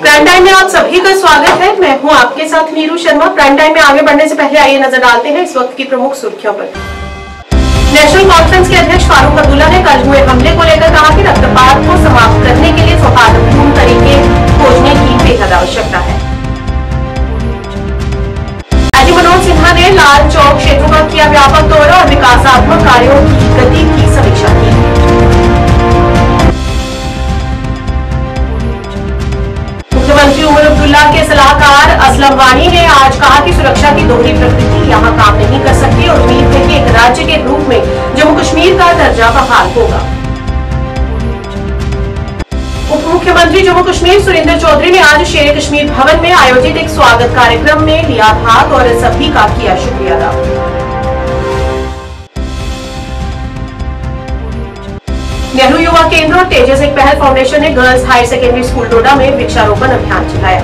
Prime time में आप सभी का स्वागत है। मैं हूं आपके साथ नीरू शर्मा। प्राइम टाइम में आगे बढ़ने से पहले आइए नजर डालते हैं इस वक्त की प्रमुख सुर्खियों पर। नेशनल कॉन्फ्रेंस के अध्यक्ष फारूक अब्दुल्ला ने कल हुए हमले को लेकर कहा कि रक्तपात को समाप्त करने के लिए सौहार्दपूर्ण तरीके खोजने की बेहद आवश्यकता है। आईजी मनोज सिन्हा ने लाल चौक क्षेत्र का किया व्यापक दौरा और विकासात्मक कार्यों की गति की समीक्षा की। मुख्यमंत्री उमर अब्दुल्ला के सलाहकार असलम वानी ने आज कहा कि सुरक्षा की दोहरी प्रकृति यहां काम नहीं कर सकती और उम्मीद है कि एक राज्य के रूप में जम्मू कश्मीर का दर्जा बहाल होगा। उप मुख्यमंत्री जम्मू कश्मीर सुरेंद्र चौधरी ने आज शेर कश्मीर भवन में आयोजित एक स्वागत कार्यक्रम में लिया भाग और सभी का किया शुक्रिया अदा। नेहरू युवा केंद्र और तेजस एक पहल फाउंडेशन ने गर्ल्स हायर सेकेंडरी स्कूल डोडा में वृक्षारोपण अभियान चलाया।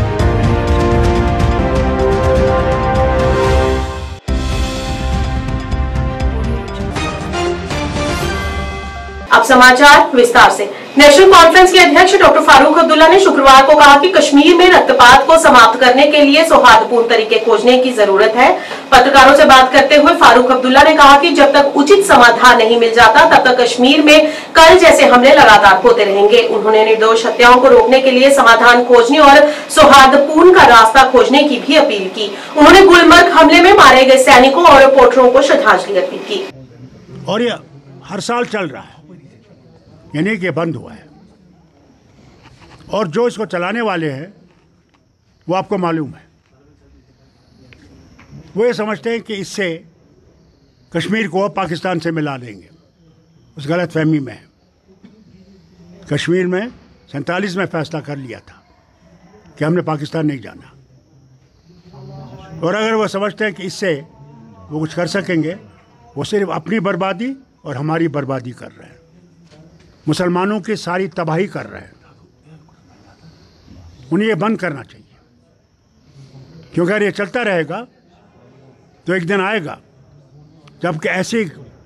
अब समाचार विस्तार से। नेशनल कॉन्फ्रेंस के अध्यक्ष डॉक्टर फारूक अब्दुल्ला ने शुक्रवार को कहा कि कश्मीर में रक्तपात को समाप्त करने के लिए सौहार्दपूर्ण तरीके खोजने की जरूरत है। पत्रकारों से बात करते हुए फारूक अब्दुल्ला ने कहा कि जब तक उचित समाधान नहीं मिल जाता तब तक कश्मीर में कल जैसे हमले लगातार होते रहेंगे। उन्होंने निर्दोष हत्याओं को रोकने के लिए समाधान खोजने और सौहार्दपूर्ण का रास्ता खोजने की भी अपील की। उन्होंने गुलमर्ग हमले में मारे गए सैनिकों और रिपोर्टरों को श्रद्धांजलि अर्पित की। और ये हर साल चल रहा है, यानी कि बंद हुआ है, और जो इसको चलाने वाले हैं वो आपको मालूम है, वो ये समझते हैं कि इससे कश्मीर को पाकिस्तान से मिला देंगे। उस गलत फहमी में है। कश्मीर में 47 में फैसला कर लिया था कि हमने पाकिस्तान नहीं जाना, और अगर वो समझते हैं कि इससे वो कुछ कर सकेंगे, वो सिर्फ अपनी बर्बादी और हमारी बर्बादी कर रहे हैं, मुसलमानों की सारी तबाही कर रहे हैं। उन्हें ये बंद करना चाहिए, क्योंकि अगर ये चलता रहेगा तो एक दिन आएगा जबकि ऐसी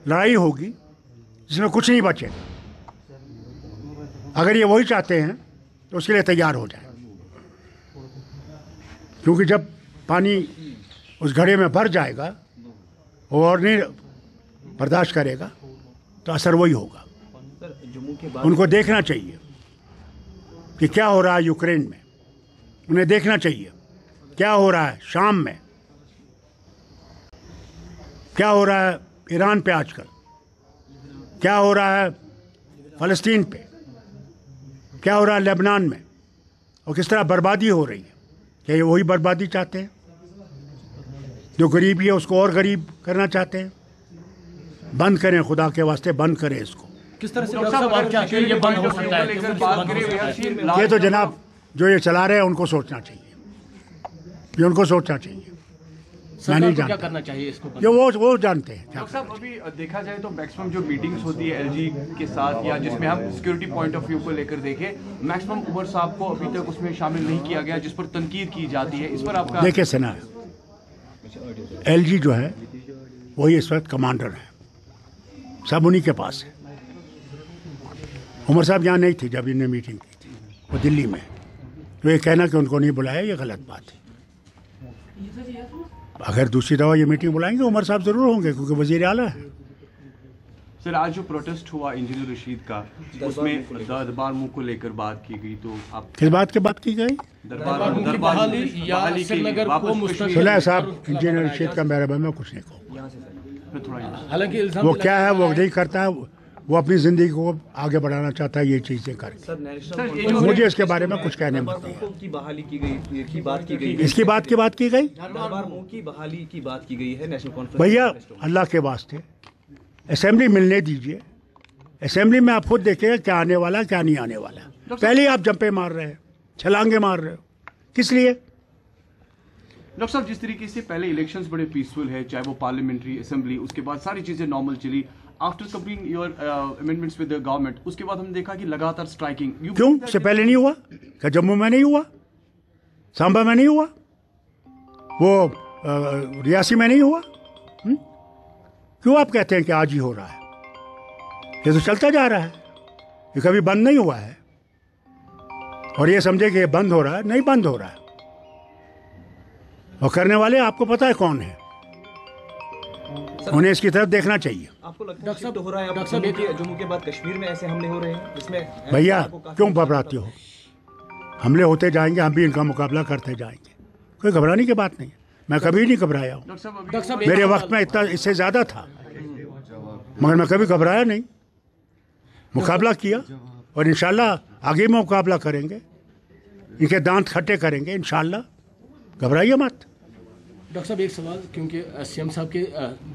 लड़ाई होगी जिसमें कुछ नहीं बचेगा। अगर ये वही चाहते हैं तो उसके लिए तैयार हो जाए, क्योंकि जब पानी उस घड़े में भर जाएगा और नहीं बर्दाश्त करेगा तो असर वही होगा। उनको देखना चाहिए कि क्या हो रहा है यूक्रेन में, उन्हें देखना चाहिए क्या हो रहा है शाम में, क्या हो रहा है ईरान पे आजकल, क्या हो रहा है फ़लस्तीन पे, क्या हो रहा है लेबनान में, और किस तरह बर्बादी हो रही है। क्या ये वही बर्बादी चाहते हैं? जो गरीबी है उसको और गरीब करना चाहते हैं। बंद करें, खुदा के वास्ते बंद करें इसको। किस तरह से ये बंद हो सकता है? ये तो जनाब जो ये चला रहे हैं उनको सोचना चाहिए, ये उनको सोचना चाहिए। मैं नहीं जानता क्या करना चाहिए इसको, जो वो जानते हैं। डॉक्टर साहब, अभी देखा जाए तो मैक्सिमम जो मीटिंग्स होती है एलजी के साथ, या जिसमें हम सिक्योरिटी पॉइंट ऑफ व्यू को लेकर देखें, मैक्सिमम उमर साहब को अभी तक उसमें शामिल नहीं किया गया, जिस पर तनकीद की जाती है। इस पर आपका देखिए सेना, एलजी जो है वही इस वक्त कमांडर है, सब उन्हीं के पास है। उमर साहब यहाँ नहीं थे जब इन्होंने मीटिंग की थी, वो दिल्ली में। तो ये कहना कि उनको नहीं बुलाया, ये गलत बात है। अगर दूसरी दफ़ा ये मीटिंग बुलाएंगे उमर साहब ज़रूर होंगे, क्योंकि वज़ीर आला है। सर, आज जो प्रोटेस्ट हुआ इंजीनियर रशीद का, उसमें दरबार मुँह को लेकर बात की गई, तो आप किस बात की बात की गई? सुना साहब, इंजीनियर रशीद का मेरा मैं कुछ नहीं कहूँगा। हालांकि वो क्या है वो नहीं करता है, वो अपनी ज़िंदगी को आगे बढ़ाना चाहता है, ये चीज़ें करके। मुझे इसके बारे में कुछ कहने मत दिया। की बहाली की गई, की बात की गई, इसकी बात की बात की गई, दरबार मुंह की बहाली की बात की गई है नेशनल कॉन्फ्रेंस। भैया अल्लाह के वास्ते असेंबली मिलने दीजिए। असेंबली में आप खुद देखिएगा क्या आने वाला क्या नहीं आने वाला। पहले ही आप जंपे मार रहे हैं, छलांगे मार रहे हो, किस लिए? डॉक्टर साहब, जिस तरीके से पहले इलेक्शंस बड़े पीसफुल है, चाहे वो पार्लियामेंट्री असेंबली, उसके बाद सारी चीज़ें नॉर्मल चली, after coming your amendments with the government, उसके बाद हमने देखा कि लगातार स्ट्राइकिंग। क्यों उससे पहले नहीं हुआ? क्या जम्मू में नहीं हुआ? सांबा में नहीं हुआ? वो रियासी में नहीं हुआ? क्यों आप कहते हैं कि आज ही हो रहा है? ये तो चलता जा रहा है, ये कभी बंद नहीं हुआ है। और ये समझे कि ये बंद हो रहा है, नहीं बंद हो रहा है। और करने वाले आपको पता है कौन है, उन्हें इसकी तरफ देखना चाहिए। आपको लगता है शिफ्ट हो रहा है अब जम्मू के बाद कश्मीर में ऐसे हमले हो रहे हैं जिसमें भैया क्यों घबराते हो? हमले होते जाएंगे, हम भी इनका मुकाबला करते जाएंगे, कोई घबराने की बात नहीं। मैं कभी नहीं घबराया हूँ, मेरे वक्त में इतना इससे ज़्यादा था, मगर मैं कभी घबराया नहीं, मुकाबला किया और इंशाल्लाह आगे में मुकाबला करेंगे, इनके दांत खट्टे करेंगे इंशाल्लाह, घबराइए मत। डॉक्टर साहब एक सवाल, क्योंकि सीएम साहब के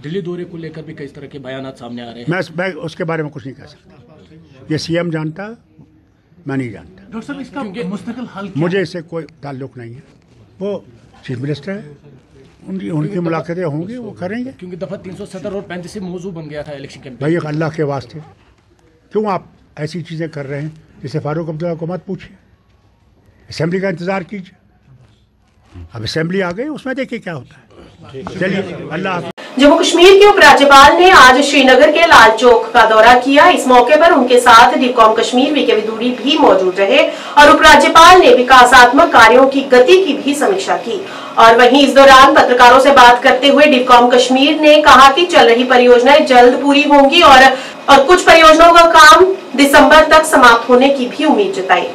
दिल्ली दौरे को लेकर भी कई तरह के बयान सामने आ रहे हैं। मैं उसके बारे में कुछ नहीं कह सकता, ये सीएम जानता है, मैं नहीं जानता। डॉक्टर साहब इसका मुस्तकिल हल मुझे इससे कोई ताल्लुक नहीं है, वो चीफ मिनिस्टर है, उनकी मुलाकातें होंगी, वो करेंगे। क्योंकि दफा 370 और 35 से मौजू बन गया था इलेक्शन कैंपेन। भाई अल्लाह के वास्ते क्यों आप ऐसी चीज़ें कर रहे हैं जिसे फारूक अब्दुल्ला को मत पूछिए, असेंबली का इंतज़ार कीजिए। अब असेंबली आ गई, उसमें देखिए क्या होता है। चलिए, अल्लाह। जम्मू कश्मीर के उपराज्यपाल ने आज श्रीनगर के लाल चौक का दौरा किया। इस मौके पर उनके साथ डिवकॉम कश्मीर वीके विदुरी भी मौजूद रहे और उपराज्यपाल ने विकासात्मक कार्यों की गति की भी समीक्षा की। और वहीं इस दौरान पत्रकारों से बात करते हुए डिवकॉम कश्मीर ने कहा कि चल रही परियोजनाएं जल्द पूरी होंगी और कुछ परियोजनाओं का काम दिसंबर तक समाप्त होने की भी उम्मीद जताई।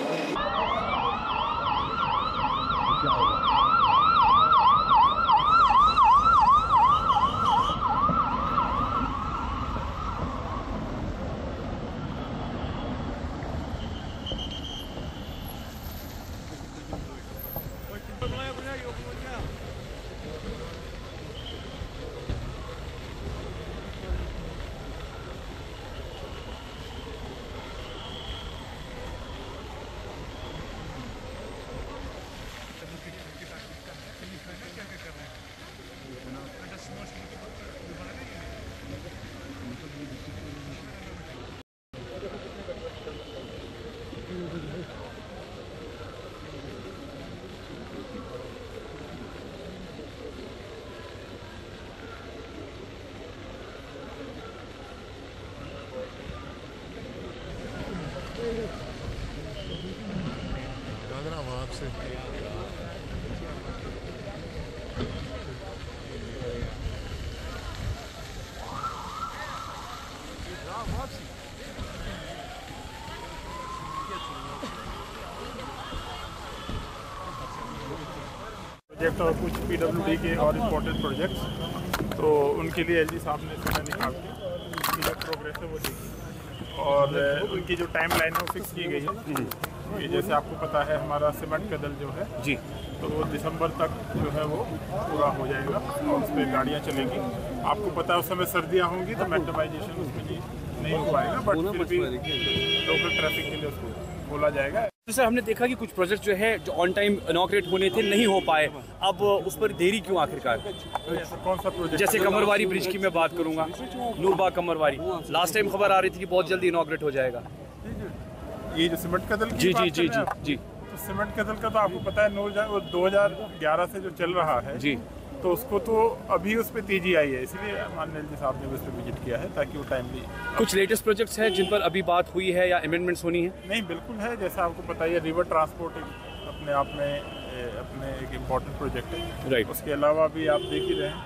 प्रोजेक्ट और कुछ पीडब्ल्यूडी के और इम्पोर्टेंट प्रोजेक्ट्स, तो उनके लिए एलजी साहब ने समय निकाल के उनकी जो प्रोग्रेस है वो देखी और उनकी जो टाइम लाइन है वो फिक्स की गई है। ये जैसे आपको पता है हमारा सीमेंट का दल जो है जी, तो वो दिसंबर तक जो है वो पूरा हो जाएगा और उस पर गाड़ियाँ चलेंगी। आपको पता है उस समय सर्दियाँ होंगी तो मैक्टिमाइजेशन उसमें नहीं हो पाएगा, बट फिर भी लोकल ट्रैफिक के लिए उसको बोला जाएगा। तो सर हमने देखा कि कुछ प्रोजेक्ट जो है जो ऑन टाइम इनॉग्रेट होने थे नहीं हो पाए, अब उस पर देरी क्यों आखिरकार? कौन सा प्रोजेक्ट? जैसे कमरवारी ब्रिज की मैं बात करूंगा, नूरबाग कमरवारी, लास्ट टाइम खबर आ रही थी कि बहुत जल्दी इनॉग्रेट हो जाएगा। ये जो सीमेंट का दल की जी बात जी जी कर रहे हैं जी जी तो सीमेंट का दल का तो आपको पता है 2011 से जो चल रहा है जी, तो उसको तो अभी उस पर तेजी आई है, इसलिए माननीय जी साहब ने उस पर विजिट किया है ताकि वो टाइमली। कुछ लेटेस्ट प्रोजेक्ट्स हैं जिन पर अभी बात हुई है या अमेंडमेंट्स होनी है? नहीं, बिल्कुल है। जैसा आपको पता है रिवर ट्रांसपोर्ट अपने आप में अपने एक इम्पोर्टेंट प्रोजेक्ट है, राइट। उसके अलावा भी आप देख ही रहे हैं,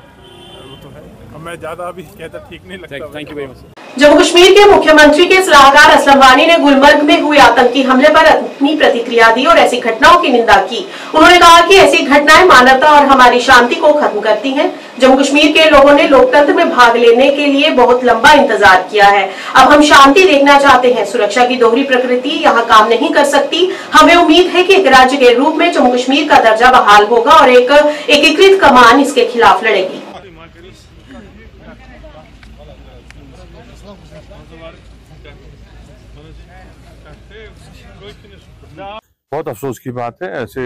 वो तो है। अब मैं ज़्यादा अभी कहता ठीक नहीं लगता। Thank you very much. Jammu Kashmir के मुख्यमंत्री के सलाहकार असलम वानी ने गुलमर्ग में हुए आतंकी हमले पर अपनी प्रतिक्रिया दी और ऐसी घटनाओं की निंदा की। उन्होंने कहा कि ऐसी घटनाएं मानवता और हमारी शांति को खत्म करती हैं। जम्मू कश्मीर के लोगों ने लोकतंत्र में भाग लेने के लिए बहुत लंबा इंतजार किया है। अब हम शांति देखना चाहते हैं। सुरक्षा की दोहरी प्रकृति यहाँ काम नहीं कर सकती। हमें उम्मीद है कि एक राज्य के रूप में जम्मू कश्मीर का दर्जा बहाल होगा और एक एकीकृत कमान इसके खिलाफ लड़ेगी। बहुत अफसोस की बात है, ऐसे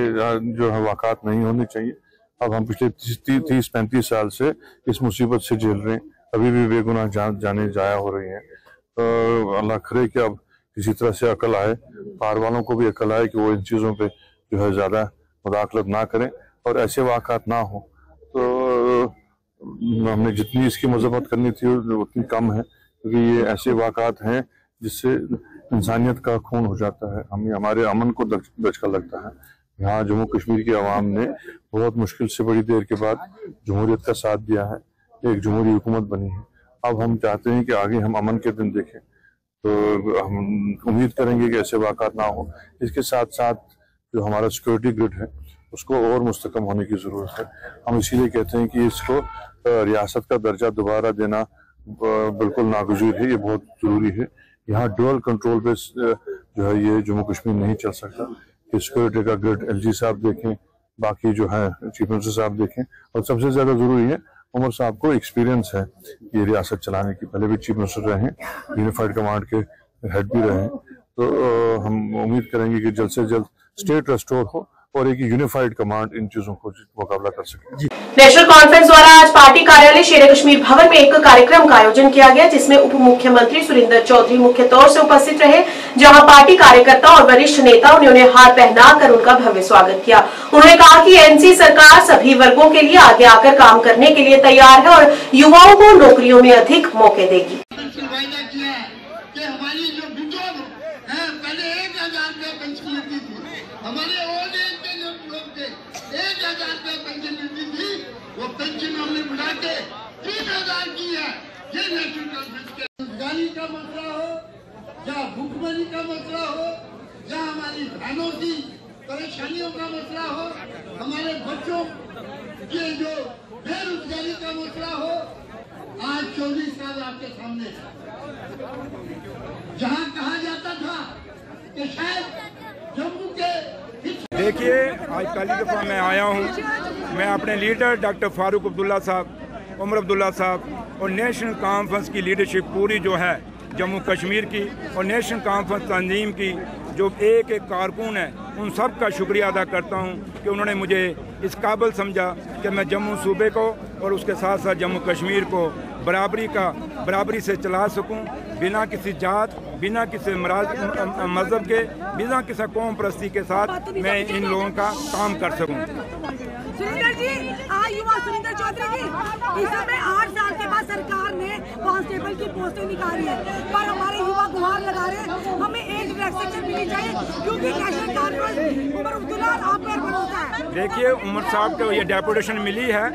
जो है वाक़ात नहीं होने चाहिए। अब हम पिछले 30-35 साल से इस मुसीबत से झेल रहे हैं, अभी भी बेगुनाह जाने जाया हो रही हैं। तो अल्लाह करे कि अब किसी तरह से अकल आए, पार वालों को भी अकल आए कि वो इन चीज़ों पे जो है ज़्यादा मुदाखलत ना करें और ऐसे वाक़ात ना हो। तो हमने जितनी इसकी मज़म्मत करनी थी उतनी कम है, क्योंकि ये ऐसे वाक़ात हैं जिससे इंसानियत का खून हो जाता है, हमें हमारे अमन को दचका लगता है। यहाँ जम्मू कश्मीर की आवाम ने बहुत मुश्किल से बड़ी देर के बाद जमहूरियत का साथ दिया है, एक जमहूरी हुकूमत बनी है। अब हम चाहते हैं कि आगे हम अमन के दिन देखें, तो हम उम्मीद करेंगे कि ऐसे वाक़ात ना हो। इसके साथ साथ जो हमारा सिक्योरिटी ग्रिड है उसको और मुस्तकम होने की ज़रूरत है। हम इसीलिए कहते हैं कि इसको रियासत का दर्जा दोबारा देना बिल्कुल नागुज़ीर है, ये बहुत ज़रूरी है। यहाँ डुअल कंट्रोल पे जो है ये जम्मू कश्मीर नहीं चल सकता। कि सिक्योरिटी का ग्रिड एलजी साहब देखें, बाकी जो है चीफ मिनिस्टर साहब देखें, और सबसे ज़्यादा ज़रूरी है उमर साहब को एक्सपीरियंस है ये रियासत चलाने की, पहले भी चीफ मिनिस्टर रहे हैं, यूनिफाइड कमांड के हेड भी रहे हैं। तो हम उम्मीद करेंगे कि जल्द से जल्द स्टेट रेस्टोर हो और एक यूनिफाइड कमांड इन चीजों को मुकाबला कर सके। नेशनल कॉन्फ्रेंस द्वारा आज पार्टी कार्यालय शेर कश्मीर भवन में एक कार्यक्रम का आयोजन किया गया, जिसमें उप मुख्यमंत्री सुरेंद्र चौधरी मुख्य तौर से उपस्थित रहे, जहां पार्टी कार्यकर्ता और वरिष्ठ नेताओं ने उन्हें हार पहनाकर उनका भव्य स्वागत किया। उन्होंने कहा कि एनसी सरकार सभी वर्गों के लिए आगे आकर काम करने के लिए तैयार है और युवाओं को नौकरियों में अधिक मौके देगी। हमारे ओल्ड एज के जो लोग थे 1000 रुपया पेंशन मिलती थी, वो पेंशन हमने बढ़ा के 3000 की है। ये नेशनल कॉन्फ्रेंस के रोजगारी का मसला हो या भूखमरी का मसला हो या हमारी बहनों की परेशानियों का मसला हो, हमारे बच्चों के जो बेरोजगारी का मसला हो, आज 24 साल आपके सामने जहाँ कहा जाता था कि शायद जम्मू के देखिए, आज पहली दफ़ा मैं आया हूँ। मैं अपने लीडर डॉक्टर फारूक अब्दुल्ला साहब, उमर अब्दुल्ला साहब और नेशनल कॉन्फ्रेंस की लीडरशिप पूरी जो है जम्मू कश्मीर की और नेशनल कॉन्फ्रेंस तंजीम की जो एक एक कारकुन है, उन सब का शुक्रिया अदा करता हूँ कि उन्होंने मुझे इस काबिल समझा कि मैं जम्मू सूबे को और उसके साथ साथ जम्मू कश्मीर को बराबरी से चला सकूं, बिना किसी जात, बिना किसी मज़हब के, बिना किसी कौम परस्ती के साथ मैं इन लोगों का काम कर सकूं। सुरेंद्र जी, युवा सुरेंद्र चौधरी जी, इस समय 8 साल के बाद सरकार ने कांस्टेबल की पोस्टें निकाली है, पर हमारे युवा गुहार लगा रहे हैं हमें एज रिलैक्सेशन मिलनी चाहिए, क्योंकि नेशनल कॉन्फ्रेंस उमर अब्दुल्ला आप पर भरोसा है। देखिए, उमर साहब को ये डेपुटेशन मिली है,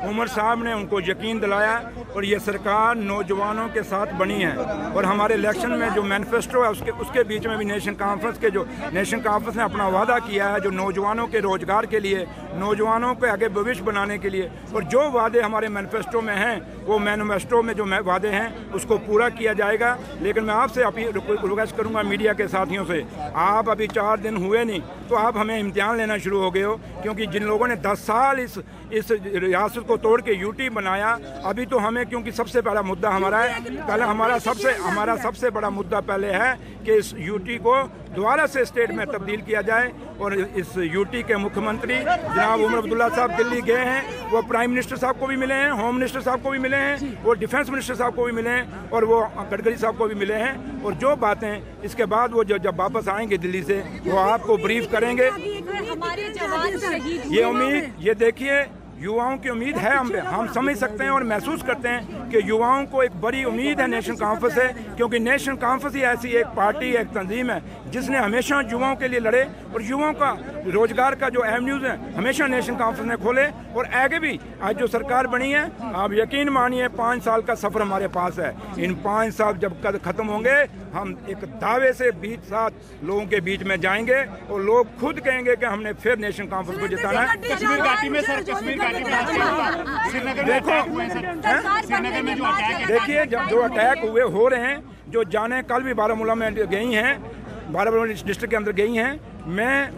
उमर साहब ने उनको यकीन दिलाया और ये सरकार नौजवानों के साथ बनी है। और हमारे इलेक्शन में जो मैनिफेस्टो है उसके बीच में भी नेशनल कॉन्फ्रेंस ने अपना वादा किया है, जो नौजवानों के रोजगार के लिए, नौजवानों को आगे भविष्य बनाने के लिए, और जो वादे हमारे मैनिफेस्टो में हैं, वो मैनिफेस्टो में जो वादे हैं उसको पूरा किया जाएगा। लेकिन मैं आपसे रिक्वेस्ट करूंगा मीडिया के साथियों से, आप अभी 4 दिन हुए नहीं तो आप हमें इम्तिहान लेना शुरू हो गए हो, क्योंकि जिन लोगों ने 10 साल इस रियासत को तोड़ के यूटी बनाया, अभी तो हमें, क्योंकि सबसे बड़ा मुद्दा हमारा है, पहले हमारा सबसे बड़ा मुद्दा पहले है कि इस यूटी को दोबारा से स्टेट में तब्दील किया जाए। और इस यूटी के मुख्यमंत्री जनाब उमर अब्दुल्ला साहब दिल्ली गए हैं, वो प्राइम मिनिस्टर साहब को भी मिले हैं, होम मिनिस्टर साहब को भी मिले हैं, वो डिफेंस मिनिस्टर साहब को भी मिले हैं, और वो गडकरी साहब को भी मिले हैं। और जो बातें इसके बाद वो जब वापस आएंगे दिल्ली से, वो आपको ब्रीफ करेंगे। ये उम्मीद, ये देखिए, युवाओं की उम्मीद है हम पे, हम समझ सकते हैं और महसूस करते हैं कि युवाओं को एक बड़ी उम्मीद है नेशनल कॉन्फ्रेंस से, क्योंकि नेशनल कॉन्फ्रेंस ही ऐसी एक पार्टी, एक तंजीम है जिसने हमेशा युवाओं के लिए लड़े और युवाओं का रोजगार का जो एवेन्यूज़ हैं हमेशा नेशनल कॉन्फ्रेंस ने खोले। और आगे भी आज जो सरकार बनी है, आप यकीन मानिए 5 साल का सफ़र हमारे पास है। इन 5 साल जब खत्म होंगे, हम एक दावे से 20 लोगों के बीच में जाएंगे और लोग खुद कहेंगे कि हमने फिर नेशनल कॉन्फ्रेंस को जिताना है। कश्मीर घाटी में सर, कश्मीर घाटी में देखिए, जो अटैक हो रहे हैं, जो जाने कल भी बारामूला में गई हैं, बारामूला डिस्ट्रिक्ट के अंदर गई हैं, मैं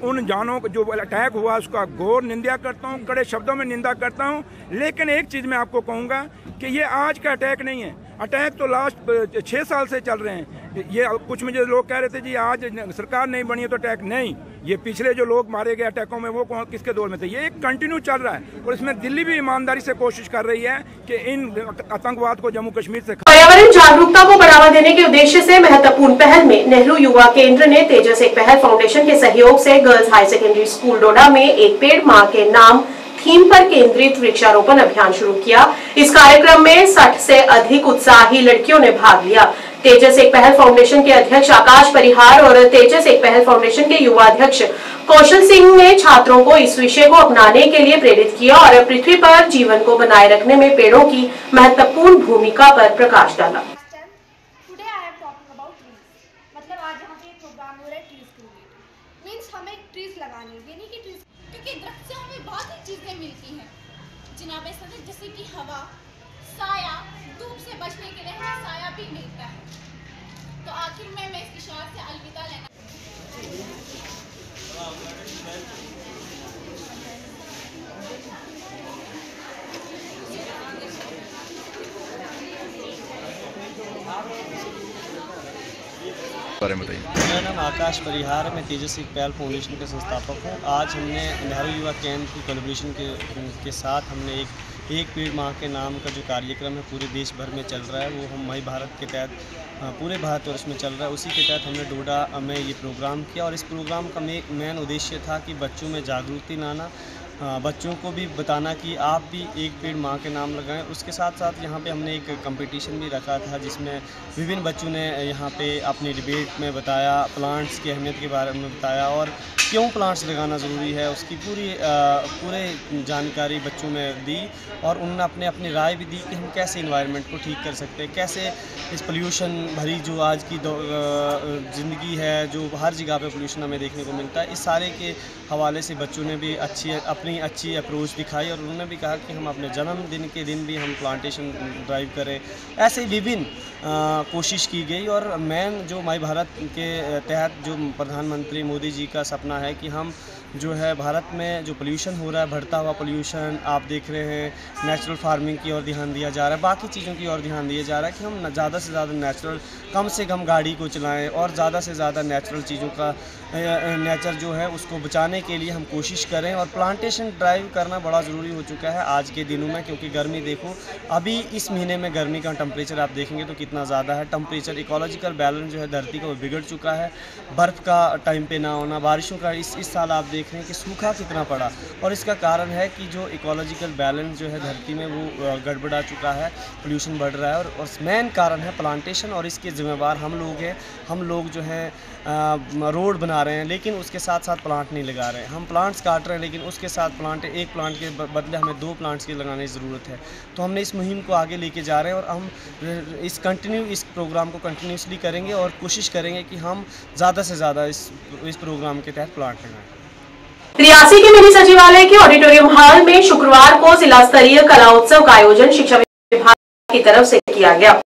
उन जानों जो अटैक हुआ उसका घोर निंदा करता हूँ, कड़े शब्दों में निंदा करता हूँ। लेकिन एक चीज़ मैं आपको कहूँगा कि ये आज का अटैक नहीं है, अटैक तो लास्ट 6 साल से चल रहे हैं। ये कुछ मुझे लोग कह रहे थे जी आज सरकार नहीं बनी है तो अटैक नहीं, ये पिछले जो लोग मारे गए अटैकों में वो किसके दौर में थे, ये एक कंटिन्यू चल रहा है। और इसमें दिल्ली भी ईमानदारी से कोशिश कर रही है कि इन आतंकवाद को जम्मू कश्मीर से। पर्यावरण जागरूकता को बढ़ावा देने के उद्देश्य से महत्वपूर्ण पहल में नेहरू युवा केंद्र ने तेजस एक पहल फाउंडेशन के सहयोग से गर्ल्स हाई सेकेंडरी स्कूल डोडा में एक पेड़ मां के नाम थीम पर केंद्रित वृक्षारोपण अभियान शुरू किया। इस कार्यक्रम में 60 से अधिक उत्साही लड़कियों ने भाग लिया। तेजस एक पहल फाउंडेशन के अध्यक्ष आकाश परिहार और तेजस एक पहल फाउंडेशन के युवा अध्यक्ष कौशल सिंह ने छात्रों को इस विषय को अपनाने के लिए प्रेरित किया और पृथ्वी पर जीवन को बनाए रखने में पेड़ों की महत्वपूर्ण भूमिका पर प्रकाश डाला। क्योंकि दरख्त से हमें बहुत ही चीज़ें मिलती हैं जनाबे सदर, जैसे कि हवा, साया, धूप से बचने के लिए हमें साया भी मिलता है। तो आखिर में इस इशार से अलविदा लेना बारे में बताइए। मेरा नाम आकाश परिहार है, मैं तेजस एक पहल फाउंडेशन के संस्थापक हूँ। आज हमने नेहरू युवा केंद्र की कोलैबोरेशन के साथ हमने एक पेड़ माह के नाम का जो कार्यक्रम है पूरे देश भर में चल रहा है, वो हम मई भारत के तहत पूरे भारतवर्ष में चल रहा है। उसी के तहत हमने डोडा में ये प्रोग्राम किया और इस प्रोग्राम का मेन उद्देश्य था कि बच्चों में जागरूकता लाना, बच्चों को भी बताना कि आप भी एक पेड़ माँ के नाम लगाएं। उसके साथ साथ यहाँ पे हमने एक कंपटीशन भी रखा था जिसमें विभिन्न बच्चों ने यहाँ पे अपनी डिबेट में बताया, प्लांट्स की अहमियत के बारे में बताया और क्यों प्लांट्स लगाना ज़रूरी है, उसकी पूरे जानकारी बच्चों में दी और उन्होंने अपनी राय भी दी कि हम कैसे इन्वायरमेंट को ठीक कर सकते हैं, कैसे इस पोल्यूशन भरी जो आज की ज़िंदगी है, जो हर जगह पे पोल्यूशन हमें देखने को मिलता है, इस सारे के हवाले से बच्चों ने भी अपनी अच्छी अप्रोच दिखाई और उन्होंने भी कहा कि हम अपने जन्मदिन के दिन भी हम प्लांटेशन ड्राइव करें। ऐसे विभिन्न कोशिश की गई और मेन जो माई भारत के तहत जो प्रधानमंत्री मोदी जी का सपना है कि हम जो है भारत में जो पोल्यूशन हो रहा है, बढ़ता हुआ पोल्यूशन आप देख रहे हैं, नेचुरल फार्मिंग की ओर ध्यान दिया जा रहा है, बाकी चीज़ों की ओर ध्यान दिया जा रहा है कि हम ज़्यादा से ज़्यादा नेचुरल, कम से कम गाड़ी को चलाएं और ज़्यादा से ज़्यादा नेचुरल चीज़ों का नेचर जो है उसको बचाने के लिए हम कोशिश करें। और प्लांटेशन ड्राइव करना बड़ा ज़रूरी हो चुका है आज के दिनों में, क्योंकि गर्मी देखो अभी इस महीने में गर्मी का टेम्परेचर आप देखेंगे तो कितना ज़्यादा है। टेम्परेचर, इकोलॉजिकल बैलेंस जो है धरती का वो बिगड़ चुका है, बर्फ़ का टाइम पे ना होना, बारिशों का इस साल आप देख रहे हैं कि सूखा कितना पड़ा और इसका कारण है कि जो इकोलॉजिकल बैलेंस जो है धरती में वो गड़बड़ा चुका है, पोल्यूशन बढ़ रहा है और मेन कारण है प्लांटेशन और इसके ज़िम्मेवार हम लोग हैं। हम लोग जो हैं रोड बना रहे हैं लेकिन उसके साथ साथ प्लांट नहीं लगा रहे हैं, हम प्लांट्स काट रहे हैं लेकिन उसके साथ एक प्लांट के बदले हमें 2 प्लांट्स की लगाने की ज़रूरत है। तो हमने इस मुहिम को आगे लेके जा रहे हैं और हम इस प्रोग्राम को कंटिन्यूसली करेंगे और कोशिश करेंगे कि हम ज़्यादा से ज़्यादा इस प्रोग्राम के तहत प्लांट लगाएं। रियासी के मिनी सचिवालय के ऑडिटोरियम हॉल में शुक्रवार को जिला स्तरीय कला उत्सव का आयोजन शिक्षा विभाग की तरफ से किया गया।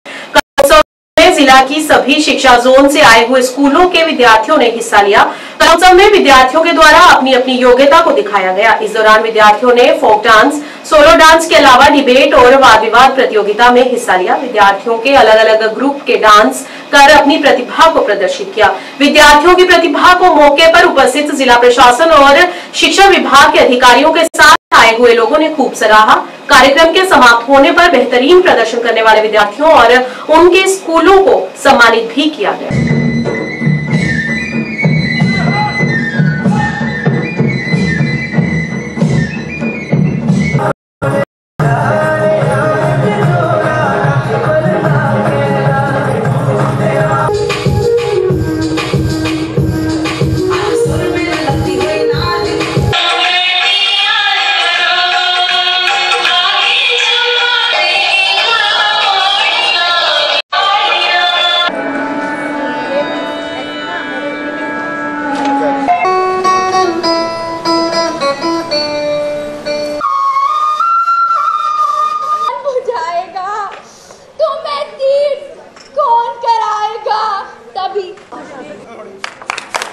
जिला की सभी शिक्षा जोन से आए हुए स्कूलों के विद्यार्थियों ने हिस्सा लिया। कलोत्सव में विद्यार्थियों के द्वारा अपनी अपनी योग्यता को दिखाया गया। इस दौरान विद्यार्थियों ने फोक डांस, सोलो डांस के अलावा डिबेट और वाद विवाद प्रतियोगिता में हिस्सा लिया। विद्यार्थियों के अलग अलग ग्रुप के डांस कर अपनी प्रतिभा को प्रदर्शित किया। विद्यार्थियों की प्रतिभा को मौके पर उपस्थित जिला प्रशासन और शिक्षा विभाग के अधिकारियों के साथ आए हुए लोगों ने खूब सराहा। कार्यक्रम के समाप्त होने पर बेहतरीन प्रदर्शन करने वाले विद्यार्थियों और उनके स्कूलों को सम्मानित भी किया गया।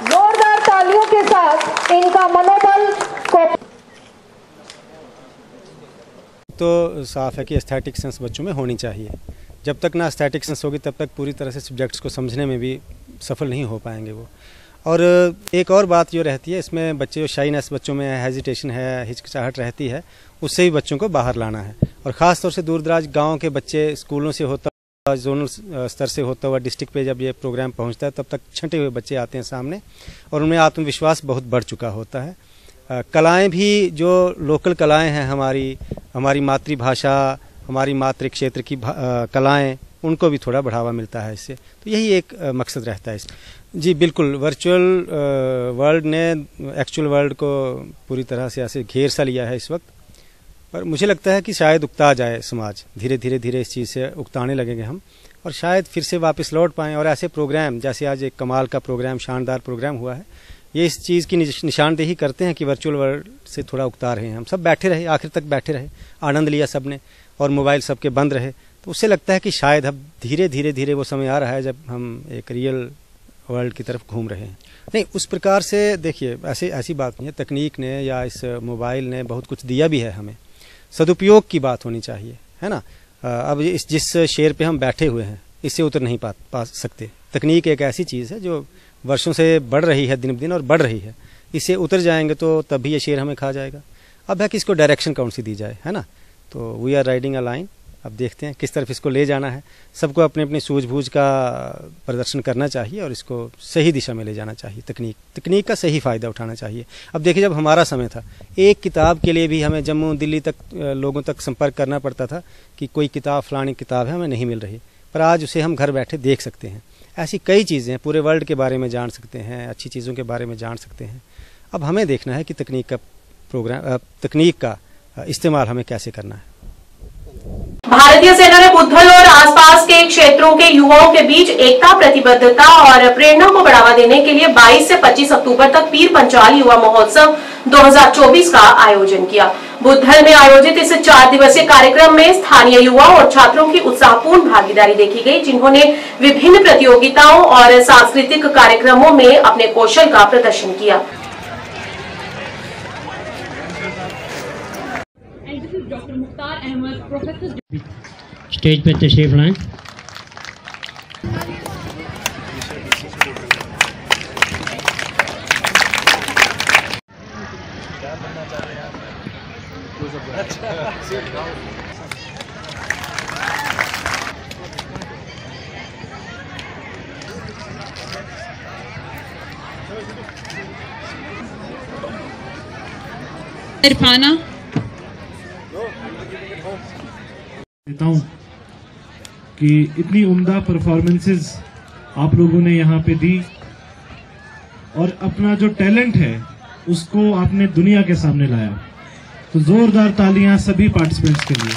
जोरदार तालियों के साथ इनका मनोबल को तो साफ है कि एस्थेटिक सेंस बच्चों में होनी चाहिए। जब तक ना एस्थेटिक सेंस होगी तब तक पूरी तरह से सब्जेक्ट्स को समझने में भी सफल नहीं हो पाएंगे वो। और एक और बात जो रहती है इसमें बच्चे जो शाइनेस बच्चों में हेजिटेशन है, हिचकिचाहट रहती है, उससे भी बच्चों को बाहर लाना है। और ख़ास तौर से दूर दराज गाँव के बच्चे स्कूलों से होता जोनल स्तर से होता हुआ डिस्ट्रिक्ट पे जब ये प्रोग्राम पहुंचता है तब तक छंटे हुए बच्चे आते हैं सामने और उनमें आत्मविश्वास बहुत बढ़ चुका होता है। कलाएं भी जो लोकल कलाएं हैं हमारी मातृभाषा, हमारी मातृ क्षेत्र की कलाएं, उनको भी थोड़ा बढ़ावा मिलता है इससे। तो यही एक मकसद रहता है इस। जी बिल्कुल, वर्चुअल वर्ल्ड ने एक्चुअल वर्ल्ड को पूरी तरह से ऐसे घेर सा लिया है इस वक्त, पर मुझे लगता है कि शायद उकता जाए समाज, धीरे धीरे इस चीज़ से उकताने लगेंगे हम, और शायद फिर से वापस लौट पाएँ। और ऐसे प्रोग्राम जैसे आज एक कमाल का प्रोग्राम, शानदार प्रोग्राम हुआ है, ये इस चीज़ की निशानदेही करते हैं कि वर्चुअल वर्ल्ड से थोड़ा उकता रहे हैं हम। सब बैठे रहे, आखिर तक बैठे रहे, आनंद लिया सबने, और मोबाइल सबके बंद रहे। तो उससे लगता है कि शायद अब धीरे वो समय आ रहा है जब हम एक रियल वर्ल्ड की तरफ घूम रहे हैं। नहीं, उस प्रकार से देखिए, ऐसी बात नहीं है। तकनीक ने या इस मोबाइल ने बहुत कुछ दिया भी है हमें, सदुपयोग की बात होनी चाहिए, है ना। अब जिस शेर पे हम बैठे हुए हैं इससे उतर नहीं पा सकते। तकनीक एक ऐसी चीज़ है जो वर्षों से बढ़ रही है, दिन ब दिन, और बढ़ रही है। इससे उतर जाएंगे तो तभी ये शेर हमें खा जाएगा। अब है कि इसको डायरेक्शन कौन सी दी जाए, है ना। तो we are riding a line, अब देखते हैं किस तरफ इसको ले जाना है। सबको अपने अपनी सूझबूझ का प्रदर्शन करना चाहिए और इसको सही दिशा में ले जाना चाहिए। तकनीक का सही फ़ायदा उठाना चाहिए। अब देखिए, जब हमारा समय था, एक किताब के लिए भी हमें जम्मू दिल्ली तक लोगों तक संपर्क करना पड़ता था कि कोई किताब, फलानी किताब है, हमें नहीं मिल रही, पर आज उसे हम घर बैठे देख सकते हैं। ऐसी कई चीज़ें हैं, पूरे वर्ल्ड के बारे में जान सकते हैं, अच्छी चीज़ों के बारे में जान सकते हैं। अब हमें देखना है कि तकनीक का इस्तेमाल हमें कैसे करना है। भारतीय सेना ने बुद्धल और आसपास के क्षेत्रों के युवाओं के बीच एकता, प्रतिबद्धता और प्रेरणा को बढ़ावा देने के लिए 22 से 25 अक्टूबर तक पीर पंचाल युवा महोत्सव 2024 का आयोजन किया। बुद्धल में आयोजित इस 4 दिवसीय कार्यक्रम में स्थानीय युवा और छात्रों की उत्साहपूर्ण भागीदारी देखी गई, जिन्होंने विभिन्न प्रतियोगिताओं और सांस्कृतिक कार्यक्रमों में अपने कौशल का प्रदर्शन किया। Doctor Mukhtar Ahmed, professor, stage पे तशरीफ लाएं। इरफाना देता हूं कि इतनी उम्दा परफॉर्मेंसेस आप लोगों ने यहाँ पे दी और अपना जो टैलेंट है उसको आपने दुनिया के सामने लाया। तो जोरदार तालियां सभी पार्टिसिपेंट्स के लिए।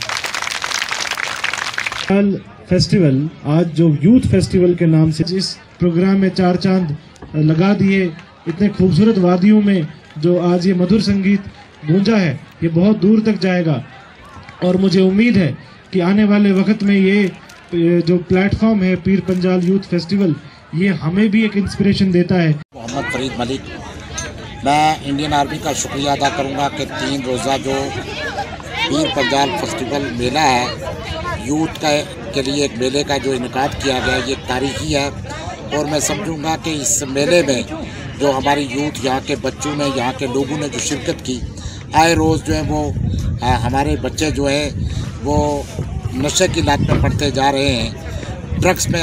फेस्टिवल आज जो यूथ फेस्टिवल के नाम से इस प्रोग्राम में 4 चांद लगा दिए। इतने खूबसूरत वादियों में जो आज ये मधुर संगीत गूंजा है, ये बहुत दूर तक जाएगा और मुझे उम्मीद है कि आने वाले वक्त में ये जो प्लेटफॉर्म है पीर पंजाल यूथ फेस्टिवल, ये हमें भी एक इंस्पिरेशन देता है। मोहम्मद फरीद मलिक, मैं इंडियन आर्मी का शुक्रिया अदा करूंगा कि 3 रोज़ा जो पीर पंजाल फेस्टिवल मेला है, यूथ के लिए एक मेले का जो इनकाद किया गया, ये तारीखी है। और मैं समझूंगा कि इस मेले में जो हमारी यूथ, यहाँ के बच्चों ने, यहाँ के लोगों ने जो शिरकत की, आए रोज़ जो है वो हमारे बच्चे जो है वो नशे की लत में पड़ते जा रहे हैं, ड्रग्स में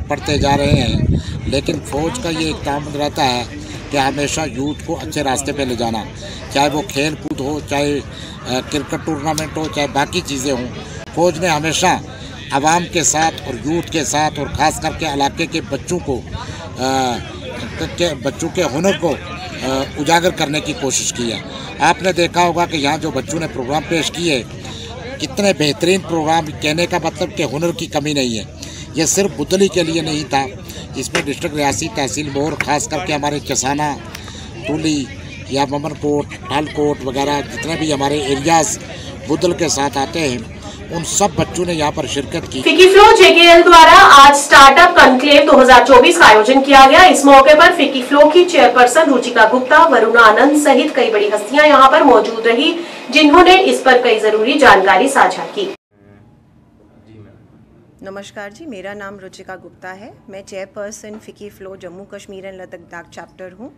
पड़ते जा रहे हैं। लेकिन फ़ौज का ये एक काम रहता है कि हमेशा यूथ को अच्छे रास्ते पे ले जाना, चाहे वो खेल कूद हो, चाहे क्रिकेट टूर्नामेंट हो, चाहे बाकी चीज़ें हों। फ़ौज ने हमेशा आवाम के साथ और यूथ के साथ और ख़ास करके इलाके के बच्चों के हुनर को उजागर करने की कोशिश की है। आपने देखा होगा कि यहाँ जो बच्चों ने प्रोग्राम पेश किए, कितने बेहतरीन प्रोग्राम, कहने का मतलब कि हुनर की कमी नहीं है। ये सिर्फ बुदली के लिए नहीं था, इसमें डिस्ट्रिक्ट रियासी तहसील बोर, ख़ास करके हमारे चसाना, टूली या ममनकोट, ढालकोट वगैरह जितने भी हमारे एरियाज़ बुदल के साथ आते हैं, उन सब बच्चों ने यहाँ पर शिरकत की। फिकी फ्लो जेकेएल द्वारा आज स्टार्टअप कॉन्क्लेव 2024 का आयोजन किया गया। इस मौके पर फिकी फ्लो की चेयरपर्सन रुचिका गुप्ता, वरुणा आनंद सहित कई बड़ी हस्तियां यहाँ पर मौजूद रही, जिन्होंने इस पर कई जरूरी जानकारी साझा की। नमस्कार जी, मेरा नाम रुचिका गुप्ता है। मैं चेयरपर्सन फिकी flow Jammu Kashmir and Ladakh chapter हूँ।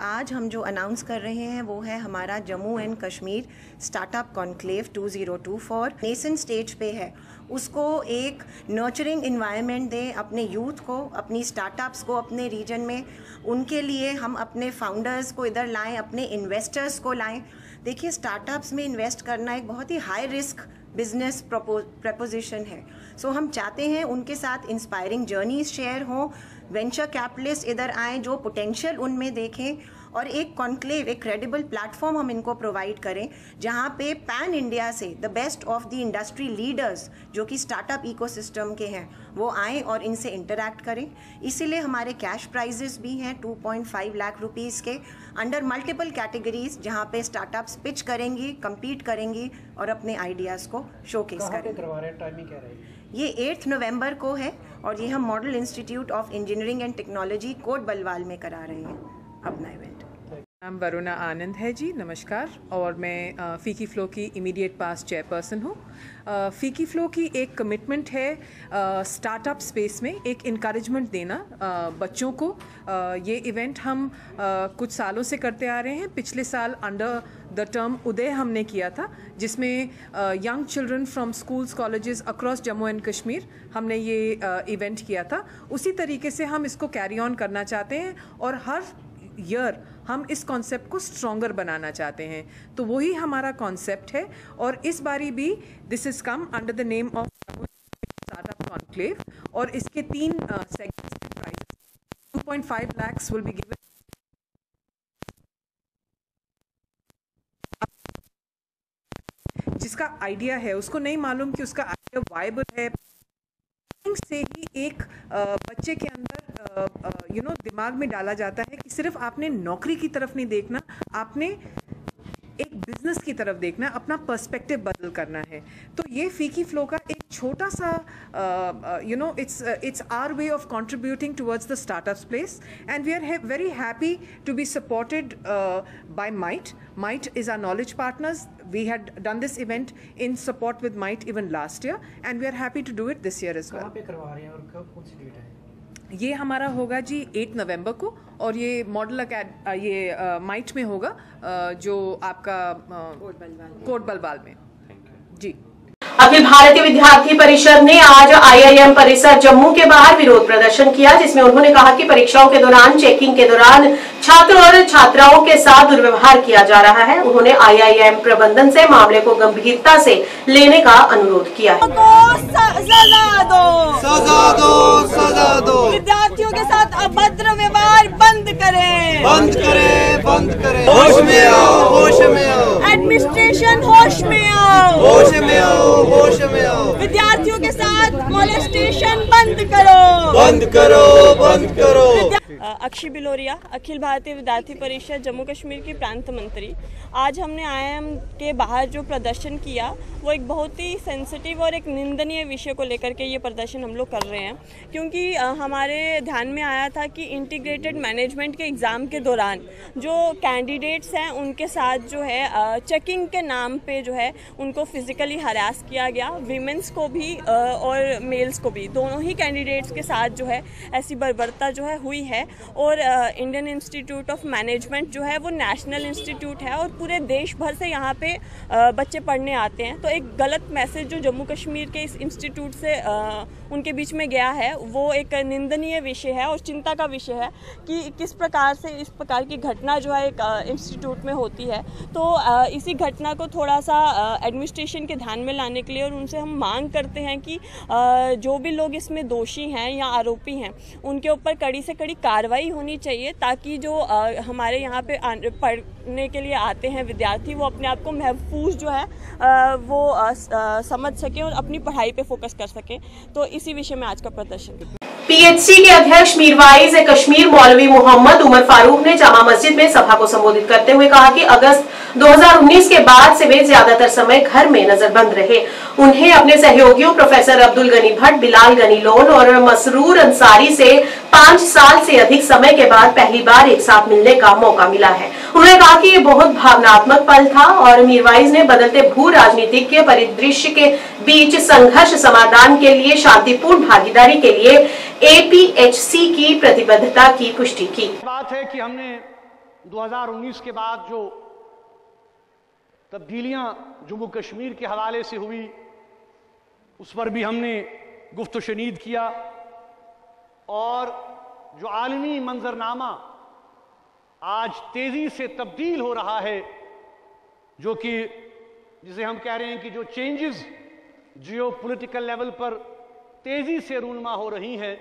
आज हम जो अनाउंस कर रहे हैं वो है हमारा Jammu and Kashmir startup conclave 2024 nation stage पे है। उसको एक नर्चरिंग इन्वायरमेंट दें अपने यूथ को, अपनी स्टार्टअप्स को अपने रीजन में। उनके लिए हम अपने फाउंडर्स को इधर लाएं, अपने इन्वेस्टर्स को लाएं। देखिए, स्टार्टअप्स में इन्वेस्ट करना एक बहुत ही हाई रिस्क बिजनेस प्रपोजिशन है। सो हम चाहते हैं उनके साथ इंस्पायरिंग जर्नीज शेयर हों, वेंचर कैपिटलिस्ट इधर आएँ जो पोटेंशियल उनमें देखें, और एक कॉन्क्लेव, एक क्रेडिबल प्लेटफॉर्म हम इनको प्रोवाइड करें जहां पे पैन इंडिया से the best of the industry leaders जो कि स्टार्टअप इकोसिस्टम के हैं वो आएँ और इनसे इंटरैक्ट करें। इसीलिए हमारे कैश प्राइजेस भी हैं 2.5 लाख रुपीज़ के अंडर मल्टीपल कैटेगरीज, जहां पे स्टार्टअप्स पिच करेंगी, कम्पीट करेंगी और अपने आइडियाज़ को शोकेस करेंगे। टाइमिंग क्या रहेगी? ये 8 नवंबर को है और ये हम model institute of engineering and technology Kot Balwal में करा रहे हैं अपना इवेंट। नाम वरुणा आनंद है जी, नमस्कार। और मैं फीकी फ्लो की इमीडिएट पास चेयरपर्सन हूँ। फीकी फ्लो की एक कमिटमेंट है स्टार्टअप स्पेस में एक इनकरेजमेंट देना बच्चों को। ये इवेंट हम कुछ सालों से करते आ रहे हैं। पिछले साल अंडर द टर्म उदय हमने किया था, जिसमें young children from schools colleges across Jammu and Kashmir हमने ये इवेंट किया था। उसी तरीके से हम इसको कैरी ऑन करना चाहते हैं और हर ईयर हम इस कॉन्सेप्ट को स्ट्रॉन्गर बनाना चाहते हैं। तो वही हमारा कॉन्सेप्ट है और इस बारी भी this is come under the name of startup conclave और इसके 3 सेगमेंट्स के prizes 2.5 lakhs will be given. जिसका आइडिया है उसको नहीं मालूम कि उसका आइडिया वायबल है, से ही एक बच्चे के अंदर दिमाग में डाला जाता है कि सिर्फ आपने नौकरी की तरफ नहीं देखना, आपने एक बिजनेस की तरफ देखना, अपना पर्सपेक्टिव बदल करना है। तो ये फीकी फ्लो का एक छोटा सा it's our way of contributing towards the startups place and we are very happy to be supported by Might. Might is our knowledge partners. We had done this event in support with Might even last year and we are happy to do it this year as well. कहाँ पे करवा रहे हैं और कब, कौन सी date है? ये हमारा होगा जी 8 नवंबर को और ये मॉडल माइट में होगा जो आपका कोट बलवाल में। जी। अखिल भारतीय विद्यार्थी परिषद ने आज IIM परिसर जम्मू के बाहर विरोध प्रदर्शन किया, जिसमें उन्होंने कहा कि परीक्षाओं के दौरान चेकिंग के दौरान छात्र और छात्राओं के साथ दुर्व्यवहार किया जा रहा है। उन्होंने IIM प्रबंधन से मामले को गंभीरता से लेने का अनुरोध किया है। सजा दो। विद्यार्थियों के साथ अभद्र व्यवहार बंद करें। होश में आओ। एडमिनिस्ट्रेशन होश में आओ। विद्यार्थियों के साथ मोलेस्टेशन बंद करो। अक्षय बिलोरिया, अखिल भारतीय विद्यार्थी परिषद जम्मू कश्मीर की प्रांत मंत्री। आज हमने IIM के बाहर जो प्रदर्शन किया वो एक बहुत ही सेंसिटिव और एक निंदनीय विषय को लेकर के ये प्रदर्शन हम लोग कर रहे हैं, क्योंकि हमारे ध्यान में आया था कि इंटीग्रेटेड मैनेजमेंट के एग्ज़ाम के दौरान जो कैंडिडेट्स हैं उनके साथ जो है चेकिंग के नाम पे जो है उनको फिज़िकली हरास किया गया। वीमेंस को भी और मेल्स को भी, दोनों ही कैंडिडेट्स के साथ जो है ऐसी बर्बरता जो है हुई है। और इंडियन इंस्टीट्यूट ऑफ मैनेजमेंट जो है वो नेशनल इंस्टीट्यूट है और पूरे देश भर से यहाँ पे बच्चे पढ़ने आते हैं। तो एक गलत मैसेज जो जम्मू कश्मीर के इस इंस्टीट्यूट से उनके बीच में गया है वो एक निंदनीय विषय है और चिंता का विषय है कि किस प्रकार से इस प्रकार की घटना जो है एक इंस्टीट्यूट में होती है। तो इसी घटना को थोड़ा सा एडमिनिस्ट्रेशन के ध्यान में लाने के लिए और उनसे हम मांग करते हैं कि जो भी लोग इसमें दोषी हैं या आरोपी हैं उनके ऊपर कड़ी से कड़ी कार्रवाई होनी चाहिए, ताकि जो हमारे यहाँ पे पढ़ने के लिए आते हैं विद्यार्थी वो अपने आप को महफूज जो है वो समझ सकें और अपनी पढ़ाई पे फोकस कर सकें। तो इसी विषय में आज का प्रदर्शन। PHC के अध्यक्ष मीरवाइज कश्मीर मौलवी मोहम्मद उमर फारूक ने जामा मस्जिद में सभा को संबोधित करते हुए कहा कि अगस्त 2019 के बाद से वे ज्यादातर समय घर में नजरबंद रहे। उन्हें अपने सहयोगियों प्रोफेसर अब्दुल गनी भट्ट, बिलाल गनी लोन और मसरूर अंसारी से 5 साल से अधिक समय के बाद पहली बार एक साथ मिलने का मौका मिला है। उन्होंने कहा कि ये बहुत भावनात्मक पल था और मीरवाइज ने बदलते भू राजनीतिक के परिदृश्य के बीच संघर्ष समाधान के लिए शांतिपूर्ण भागीदारी के लिए APHC की प्रतिबद्धता की पुष्टि की। बात है कि हमने 2019 के बाद जो तब्दीलियां जम्मू कश्मीर के हवाले से हुई उस पर भी हमने गुफ्त शनीद किया और जो आलमी मंजरनामा आज तेजी से तब्दील हो रहा है, जो कि जिसे हम कह रहे हैं कि जो चेंजेस जियोपॉलिटिकल लेवल पर तेजी से रूनुमा हो रही हैं,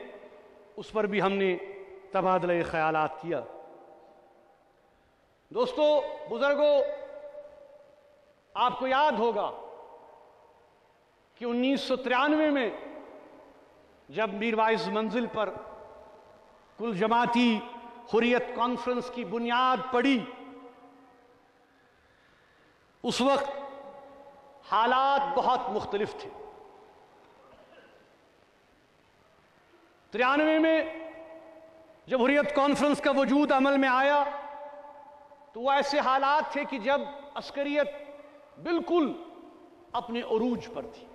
उस पर भी हमने तबादला ख्यालात किया। दोस्तों, बुजुर्गों, आपको याद होगा कि 1993 में जब मीरवाइज मंजिल पर कुल जमाती हुर्रियत कॉन्फ्रेंस की बुनियाद पड़ी, उस वक्त हालात बहुत मुख्तलिफ थे। 93 में जब हुर्रियत कॉन्फ्रेंस का वजूद अमल में आया तो वो ऐसे हालात थे कि जब अस्करियत बिल्कुल अपने उरूज पर थी।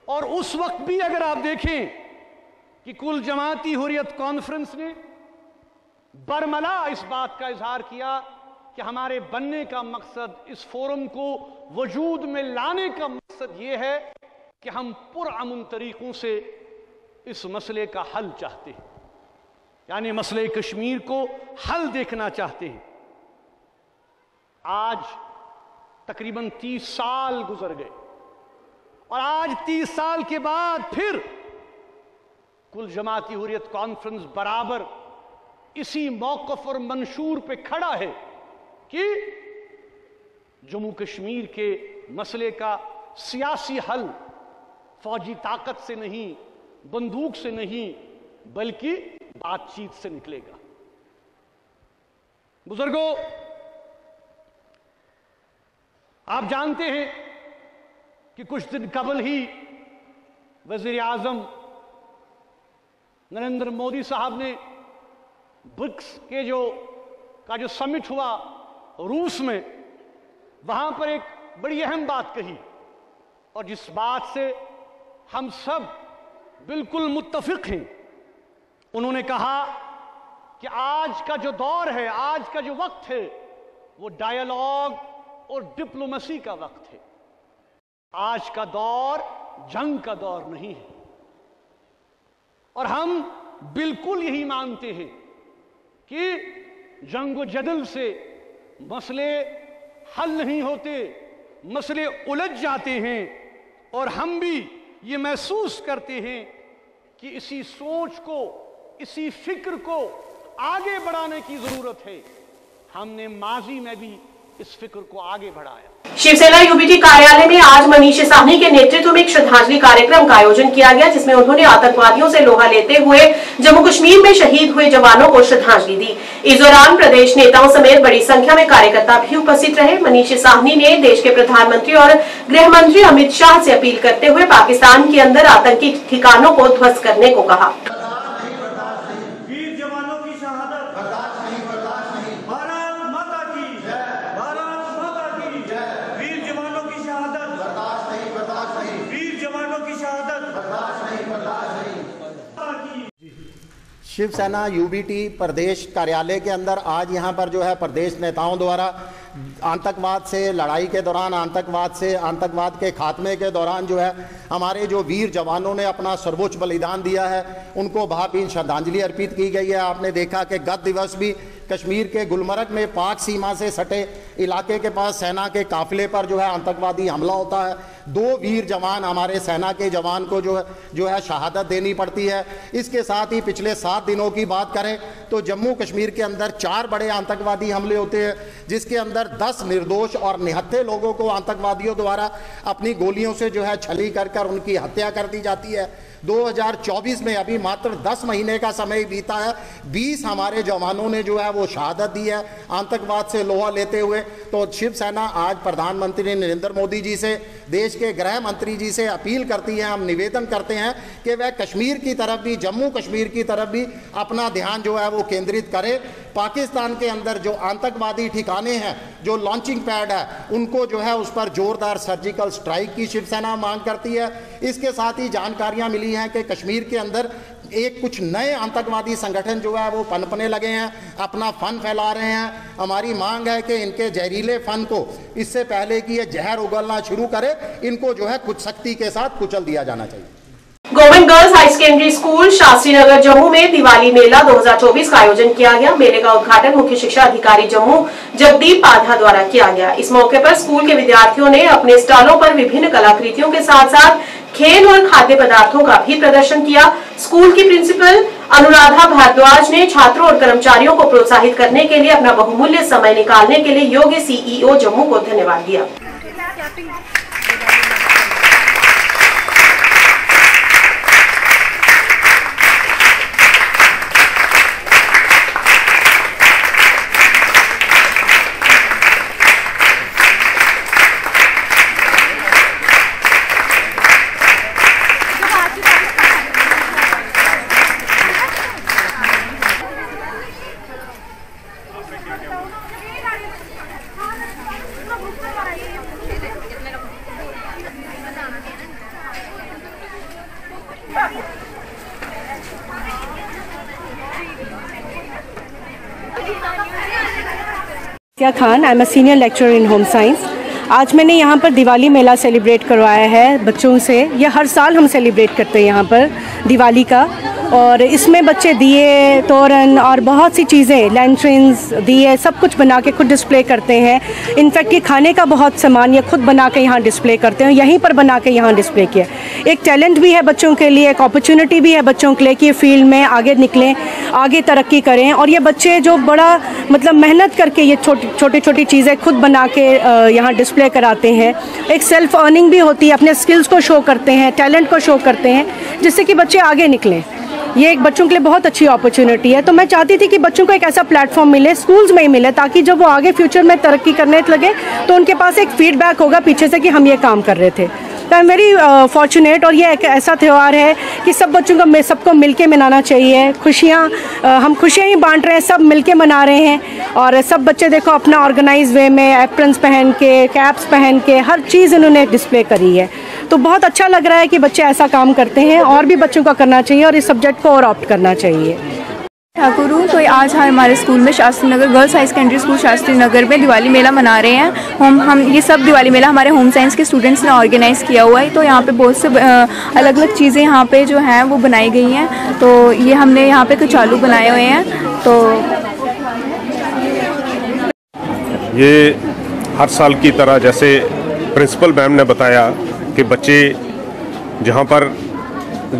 और उस वक्त भी अगर आप देखें कि कुल जमाती हुर्रियत कॉन्फ्रेंस ने बरमला इस बात का इजहार किया कि हमारे बनने का मकसद, इस फोरम को वजूद में लाने का मकसद ये है कि हम पुरअमन तरीकों से इस मसले का हल चाहते हैं, यानी मसले कश्मीर को हल देखना चाहते हैं। आज तकरीबन 30 साल गुजर गए और आज 30 साल के बाद फिर कुल जमाती हुर्रियत कॉन्फ्रेंस बराबर इसी मौक़िफ़ और मंशूर पे खड़ा है कि जम्मू कश्मीर के मसले का सियासी हल फौजी ताकत से नहीं, बंदूक से नहीं, बल्कि बातचीत से निकलेगा। बुजुर्गों, आप जानते हैं कि कुछ दिन कबल ही वज़ीर आज़म नरेंद्र मोदी साहब ने ब्रिक्स के जो समिट हुआ रूस में, वहां पर एक बड़ी अहम बात कही और जिस बात से हम सब बिल्कुल मुत्तफिक हैं। उन्होंने कहा कि आज का जो दौर है, आज का जो वक्त है, वो डायलॉग और डिप्लोमेसी का वक्त है। आज का दौर जंग का दौर नहीं है और हम बिल्कुल यही मानते हैं कि जंग जदल से मसले हल नहीं होते, मसले उलझ जाते हैं और हम भी ये महसूस करते हैं कि इसी सोच को, इसी फिक्र को आगे बढ़ाने की जरूरत है। हमने माजी में भी इस फिक्र को आगे बढ़ाया। शिवसेना यूबीटी कार्यालय में आज मनीष साहनी के नेतृत्व में एक श्रद्धांजलि कार्यक्रम का आयोजन किया गया, जिसमें उन्होंने आतंकवादियों से लोहा लेते हुए जम्मू कश्मीर में शहीद हुए जवानों को श्रद्धांजलि दी। इस दौरान प्रदेश नेताओं समेत बड़ी संख्या में कार्यकर्ता भी उपस्थित रहे। मनीष साहनी ने देश के प्रधानमंत्री और गृह मंत्री अमित शाह से अपील करते हुए पाकिस्तान के अंदर आतंकी ठिकानों को ध्वस्त करने को कहा। शिवसेना यूबीटी प्रदेश कार्यालय के अंदर आज यहाँ पर जो है प्रदेश नेताओं द्वारा आतंकवाद से लड़ाई के दौरान, आतंकवाद के खात्मे के दौरान जो है हमारे जो वीर जवानों ने अपना सर्वोच्च बलिदान दिया है, उनको भावभीनी श्रद्धांजलि अर्पित की गई है। आपने देखा कि गत दिवस भी कश्मीर के गुलमर्ग में पाक सीमा से सटे इलाके के पास सेना के काफिले पर जो है आतंकवादी हमला होता है। 2 वीर जवान हमारे सेना के जवान को जो है शहादत देनी पड़ती है। इसके साथ ही पिछले 7 दिनों की बात करें तो जम्मू कश्मीर के अंदर 4 बड़े आतंकवादी हमले होते हैं, जिसके अंदर 10 निर्दोष और निहत्थे लोगों को आतंकवादियों द्वारा अपनी गोलियों से जो है छली कर उनकी हत्या कर दी जाती है। 2024 में अभी मात्र 10 महीने का समय बीता है, 20 हमारे जवानों ने जो है वो शहादत दी है आतंकवाद से लोहा लेते हुए। तो शिवसेना आज प्रधानमंत्री नरेंद्र मोदी जी से, देश के गृह मंत्री जी से अपील करती है, हम निवेदन करते हैं कि वह कश्मीर की तरफ भी, जम्मू कश्मीर की तरफ भी अपना ध्यान जो है वो केंद्रित करे। पाकिस्तान के अंदर जो आतंकवादी ठिकाने हैं, जो लॉन्चिंग पैड है, उनको जो है उस पर जोरदार सर्जिकल स्ट्राइक की शिवसेना मांग करती है। इसके साथ ही जानकारियां मिली हैं कि कश्मीर के अंदर कुछ नए आतंकवादी संगठन जो है वो पनपने लगे हैं, अपना फन फैला रहे हैं। हमारी मांग है कि इनके जहरीले फन को, इससे पहले कि ये जहर उगलना शुरू करे, इनको जो है कुछ सख्ती के साथ कुचल दिया जाना चाहिए। Government girls high secondary school Shastri Nagar Jammu में दिवाली मेला 2024 का आयोजन किया गया। मेले का उद्घाटन मुख्य शिक्षा अधिकारी जम्मू जगदीप पाधा द्वारा किया गया। इस मौके पर स्कूल के विद्यार्थियों ने अपने स्टॉलों पर विभिन्न कलाकृतियों के साथ साथ खेल और खाद्य पदार्थों का भी प्रदर्शन किया। स्कूल की प्रिंसिपल अनुराधा भारद्वाज ने छात्रों और कर्मचारियों को प्रोत्साहित करने के लिए अपना बहुमूल्य समय निकालने के लिए योग्य सीईओ जम्मू को धन्यवाद दिया। Khan, I am a senior lecturer in home science. आज मैंने यहाँ पर दिवाली मेला सेलिब्रेट करवाया है बच्चों से। यह हर साल हम सेलिब्रेट करते हैं यहाँ पर दिवाली का, और इसमें बच्चे दिए, तोरण और बहुत सी चीज़ें, लैंटर्न्स, दिए, सब कुछ बना के खुद डिस्प्ले करते हैं। इनफैक्ट ये खाने का बहुत सामान ये खुद बना के यहाँ डिस्प्ले करते हैं, यहीं पर बना के यहाँ डिस्प्ले किया। एक टैलेंट भी है बच्चों के लिए, एक अपॉर्चुनिटी भी है बच्चों के लिए कि फील्ड में आगे निकलें, आगे तरक्की करें। और ये बच्चे जो बड़ा मतलब मेहनत करके ये छोटी छोटी चीज़ें खुद बना के यहाँ डिस्प्ले कराते हैं, एक सेल्फ अर्निंग भी होती है, अपने स्किल्स को शो करते हैं, टैलेंट को शो करते हैं, जिससे कि बच्चे आगे निकलें। ये एक बच्चों के लिए बहुत अच्छी अपॉर्चुनिटी है। तो मैं चाहती थी कि बच्चों को एक ऐसा प्लेटफॉर्म मिले, स्कूल्स में ही मिले, ताकि जब वो आगे फ्यूचर में तरक्की करने लगे तो उनके पास एक फीडबैक होगा पीछे से कि हम ये काम कर रहे थे। तो आई एम वेरी फॉर्चुनेट। और ये एक ऐसा त्यौहार है कि सब बच्चों को सबको मिलके मनाना चाहिए। हम खुशियाँ ही बांट रहे हैं, सब मिलके मना रहे हैं। और सब बच्चे देखो अपना ऑर्गेनाइज वे में एप्रन्स पहन के, कैप्स पहन के, हर चीज़ इन्होंने डिस्प्ले करी है। तो बहुत अच्छा लग रहा है कि बच्चे ऐसा काम करते हैं, और भी बच्चों का करना चाहिए और इस सब्जेक्ट को और ऑप्ट करना चाहिए। ठाकुर हूँ। तो आज हमारे स्कूल में Shastri Nagar girls high secondary school Shastri Nagar में दिवाली मेला मना रहे हैं। हम ये सब दिवाली मेला हमारे होम साइंस के स्टूडेंट्स ने ऑर्गेनाइज़ किया हुआ है। तो यहाँ पे बहुत से अलग अलग चीज़ें यहाँ पे जो हैं वो बनाई गई हैं। तो ये हमने यहाँ पे कुछ आलू बनाए हुए हैं। तो ये हर साल की तरह जैसे प्रिंसिपल मैम ने बताया कि बच्चे जहाँ पर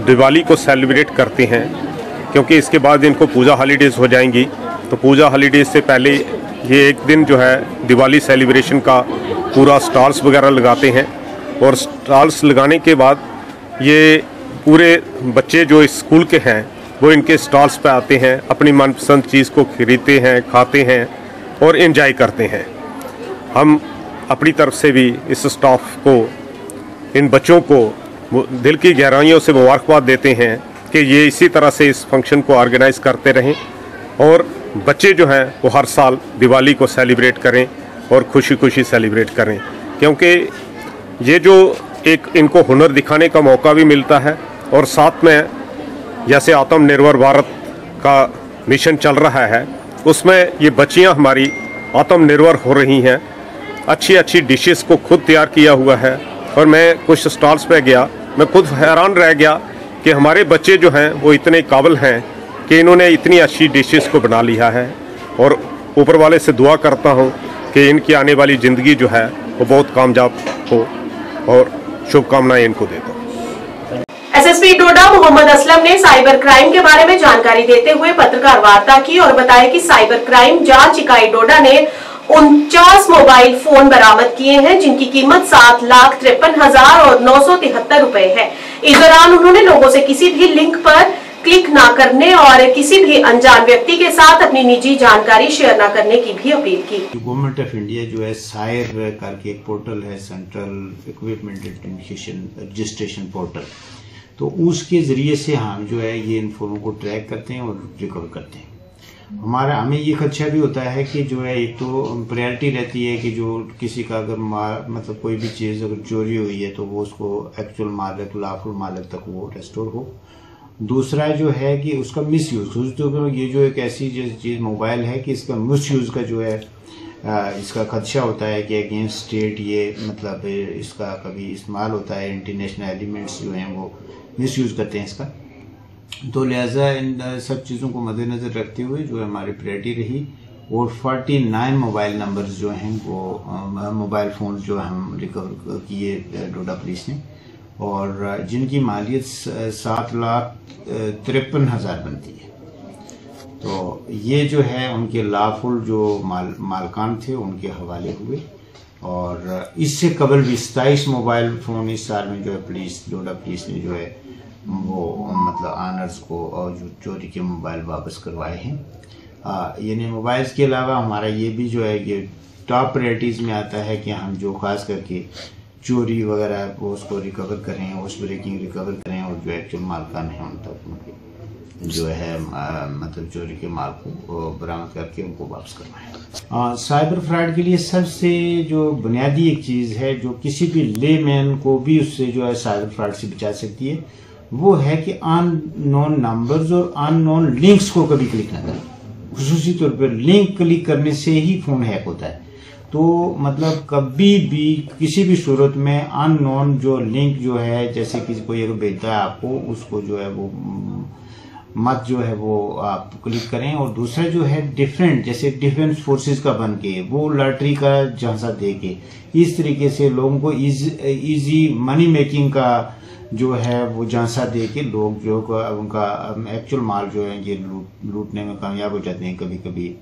दिवाली को सेलिब्रेट करते हैं, क्योंकि इसके बाद इनको पूजा हॉलीडेज़ हो जाएंगी, तो पूजा हॉलीडेज़ से पहले ये एक दिन जो है दिवाली सेलिब्रेशन का पूरा स्टॉल्स वगैरह लगाते हैं। और स्टॉल्स लगाने के बाद ये पूरे बच्चे जो इस स्कूल के हैं वो इनके स्टॉल्स पे आते हैं, अपनी मनपसंद चीज़ को खरीदते हैं, खाते हैं और एंजॉय करते हैं। हम अपनी तरफ से भी इस स्टाफ को, इन बच्चों को दिल की गहराइयों से मुबारकबाद देते हैं कि ये इसी तरह से इस फंक्शन को ऑर्गेनाइज करते रहें और बच्चे जो हैं वो हर साल दिवाली को सेलिब्रेट करें और खुशी खुशी सेलिब्रेट करें, क्योंकि ये जो एक इनको हुनर दिखाने का मौका भी मिलता है। और साथ में जैसे आत्मनिर्भर भारत का मिशन चल रहा है, उसमें ये बच्चियां हमारी आत्मनिर्भर हो रही हैं, अच्छी अच्छी डिशेस को खुद तैयार किया हुआ है। और मैं कुछ स्टॉल्स पे गया, मैं खुद हैरान रह गया कि हमारे बच्चे जो हैं वो इतने काबिल हैं कि इन्होंने इतनी अच्छी डिशेस को बना लिया है। और ऊपर वाले से दुआ करता हूँ कि इनकी आने वाली ज़िंदगी जो है वो बहुत कामयाब हो, और शुभकामनाएं इनको देता हूँ। एसएसपी डोडा मोहम्मद असलम ने साइबर क्राइम के बारे में जानकारी देते हुए पत्रकार वार्ता की और बताया कि साइबर क्राइम जांच इकाई डोडा ने 49 मोबाइल फोन बरामद किए हैं, जिनकी कीमत 7,53,973 रुपए है। इस दौरान उन्होंने लोगों से किसी भी लिंक पर क्लिक ना करने और किसी भी अनजान व्यक्ति के साथ अपनी निजी जानकारी शेयर ना करने की भी अपील की। गवर्नमेंट ऑफ इंडिया जो है सायर करके एक पोर्टल है, central equipment identification registration portal, तो उसके जरिए से हम जो है ये इन फोनों को ट्रैक करते हैं और रिकवर करते हैं। हमें ये खदशा भी होता है कि जो है एक तो प्रायोरिटी रहती है कि जो किसी का अगर मतलब कोई भी चीज़ अगर चोरी हुई है तो वो उसको एक्चुअल मालिक, लाफुल मालिक तक वो रेस्टोर हो। दूसरा जो है कि उसका मिस यूज़, ये जो एक ऐसी चीज़ मोबाइल है कि इसका मिस यूज़ का जो है इसका खदशा होता है कि अगेंस्ट स्टेट ये मतलब इसका कभी इस्तेमाल होता है, इंटरनेशनल एलिमेंट्स जो हैं वो मिसयूज़ करते हैं इसका। तो लिहाजा इन सब चीज़ों को मद्देनज़र रखते हुए जो हमारी प्रायोरिटी रही और 49 मोबाइल नंबर्स जो हैं वो मोबाइल फ़ोन जो हम रिकवर किए डोडा पुलिस ने, और जिनकी मालियत 7,53,000 बनती है। तो ये जो है उनके लाफुल जो मालकान थे उनके हवाले हुए। और इससे कबल भी 27 मोबाइल फ़ोन इस साल में जो है पुलिस डोडा पुलिस ने जो है वो मतलब आनर्स को और जो चोरी के मोबाइल वापस करवाए हैं। यानी मोबाइल्स के अलावा हमारा ये भी जो है ये टॉप प्रायोरिटीज़ में आता है कि हम जो ख़ास करके चोरी वगैरह वो उसको रिकवर करें, उस ब्रेकिंग रिकवर करें और जो एक्चुअल मालकान हैं उन तक उनके जो है मतलब चोरी के माल को बरामद करके उनको वापस करवाएं। साइबर फ्रॉड के लिए सबसे जो बुनियादी एक चीज़ है जो किसी भी लेमैन को भी उससे जो है साइबर फ्रॉड से बचा सकती है, वो है कि अननोन नंबर्स और अननोन लिंक्स को कभी क्लिक ना करें। खुसूसी तौर पर लिंक क्लिक करने से ही फ़ोन हैक होता है। तो मतलब कभी भी किसी भी सूरत में अननोन जो लिंक जो है जैसे किसी कोई अगर भेजता है आपको उसको जो है वो मत जो है वो आप क्लिक करें। और दूसरा जो है डिफरेंट जैसे डिफेंस फोर्सेस का बन के वो लॉटरी का झांसा दे के इस तरीके से लोगों को इजी मनी मेकिंग का जो है वो झांसा दे के लोग जो उनका एक्चुअल माल जो है ये लूटने में कामयाब हो जाते हैं कभी कभी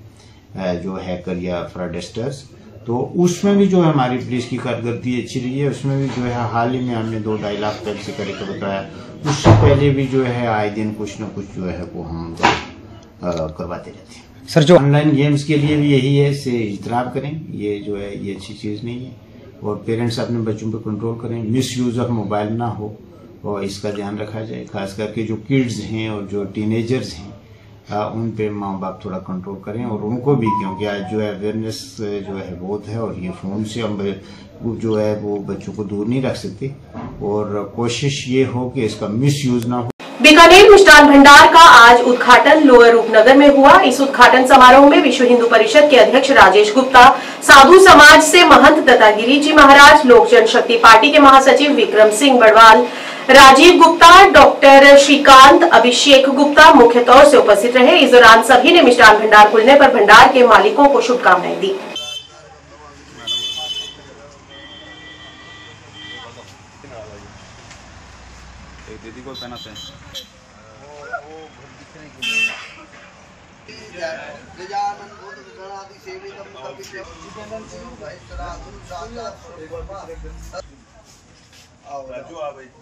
जो हैकर या फ्रॉडस्टर्स। तो उसमें भी जो है हमारी पुलिस की कारकर्दगी अच्छी रही है। उसमें भी जो है हाल ही में हमने 2-2.5 लाख तक से रिकवर कराया। उससे पहले भी जो है आए दिन कुछ न कुछ जो है वो हम करवाते रहते हैं। सर जो ऑनलाइन गेम्स के लिए भी यही है, इससे इजतनाब करें, ये जो है ये अच्छी चीज़ नहीं है। और पेरेंट्स अपने बच्चों पर कंट्रोल करें, मिस यूज़ ऑफ मोबाइल ना हो और इसका ध्यान रखा जाए। खास करके जो किड्स हैं और जो टीनेजर्स हैं उन पे माँ बाप थोड़ा कंट्रोल करें और उनको भी, क्योंकि आज जो है अवेयरनेस जो है बहुत है और ये फ़ोन से हम जो है वो बच्चों को दूर नहीं रख सकते और कोशिश ये हो कि इसका मिस यूज़ ना हो। बीकानेर मिष्ठान भंडार का आज उद्घाटन लोअर रूपनगर में हुआ। इस उद्घाटन समारोह में विश्व हिंदू परिषद के अध्यक्ष राजेश गुप्ता, साधु समाज से महंत दत्तागिरी जी महाराज, लोक जनशक्ति पार्टी के महासचिव विक्रम सिंह बड़वाल, राजीव गुप्ता, डॉक्टर श्रीकांत, अभिषेक गुप्ता मुख्य तौर से उपस्थित रहे। इस दौरान सभी ने मिष्ठान भंडार खुलने पर भंडार के मालिकों को शुभकामनाएं दी। दीदी को पहनाते हैं।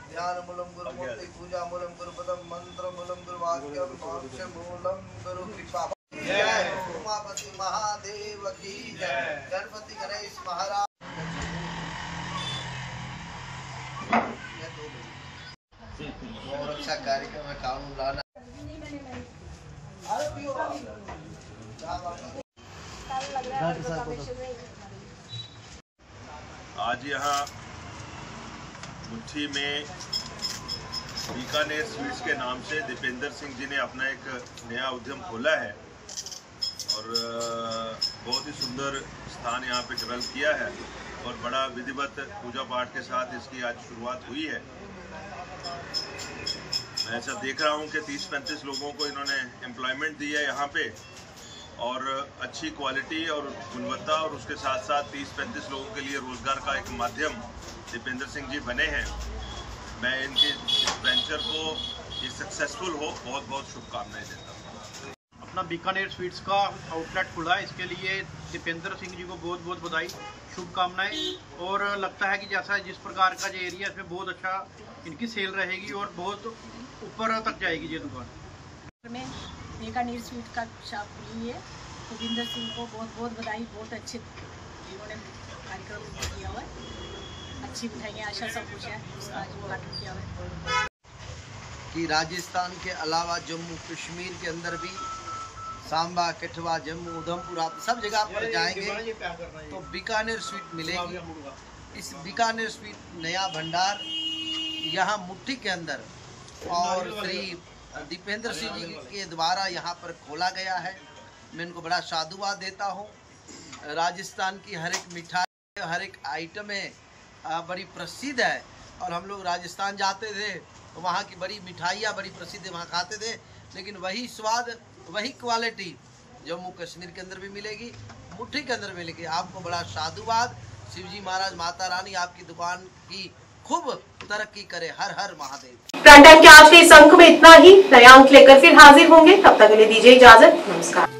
ध्यान मूलम गुरु मूर्ति पूजा मूलम गुरु पदम मंत्र मूलम गुरु वाक्य मोक्ष मूलम गुरु कृपा। जय उमापति महादेव की जय। गणपति गणेश महाराज। रक्षा कार्यक्रम में कानून लाना। आज यहाँ मुट्ठी में बीकानेर स्वीट्स के नाम से दीपेंद्र सिंह जी ने अपना एक नया उद्यम खोला है और बहुत ही सुंदर स्थान यहाँ पे डेवलप किया है और बड़ा विधिवत पूजा पाठ के साथ इसकी आज शुरुआत हुई है। मैं ऐसा देख रहा हूँ कि 30-35 लोगों को इन्होंने एम्प्लॉयमेंट दी है यहाँ पे और अच्छी क्वालिटी और गुणवत्ता और उसके साथ साथ 30-35 लोगों के लिए रोजगार का एक माध्यम दीपेंद्र सिंह जी बने हैं। मैं इनके इस वेंचर को ये सक्सेसफुल हो बहुत बहुत शुभकामनाएं देता हूँ। अपना बीकानेर स्वीट्स का आउटलेट खुला है, इसके लिए दीपेंद्र सिंह जी को बहुत बहुत बधाई, शुभकामनाएं। और लगता है कि जैसा जिस प्रकार का जो एरिया इसमें बहुत अच्छा इनकी सेल रहेगी और बहुत ऊपर तक जाएगी ये दुकान। में बीकानेर स्वीट का शॉप खुली है। दीपेंद्र सिंह को बहुत बहुत बधाई, बहुत अच्छे इन्होंने कार्यक्रम किया हुआ है, अच्छी मिठाइयाँ अच्छा सब कुछ है, उसका आज उद्घाटन किया हुआ है। कि राजस्थान के अलावा जम्मू कश्मीर के अंदर भी सांबा, कठवा, जम्मू, उधमपुर आप सब जगह पर जाएंगे तो बीकानेर स्वीट मिलेगी। इस बीकानेर स्वीट नया भंडार यहाँ मुट्ठी के अंदर और श्री दीपेंद्र सिंह जी के द्वारा यहाँ पर खोला गया है। मैं इनको बड़ा साधुवाद देता हूँ। राजस्थान की हर एक मिठाई, हर एक आइटम बड़ी प्रसिद्ध है। और हम लोग राजस्थान जाते थे तो वहाँ की बड़ी मिठाइयाँ बड़ी प्रसिद्ध वहाँ खाते थे, लेकिन वही स्वाद वही क्वालिटी जम्मू कश्मीर के अंदर भी मिलेगी, मुट्ठी के अंदर मिलेगी। आपको बड़ा साधुवाद। शिवजी महाराज माता रानी आपकी दुकान की खूब तरक्की करे। हर हर महादेव। प्राइम टाइम के आज के इस अंक में इतना ही। नया अंक लेकर फिर हाजिर होंगे, तब तक के लिए दीजिए इजाजत। नमस्कार।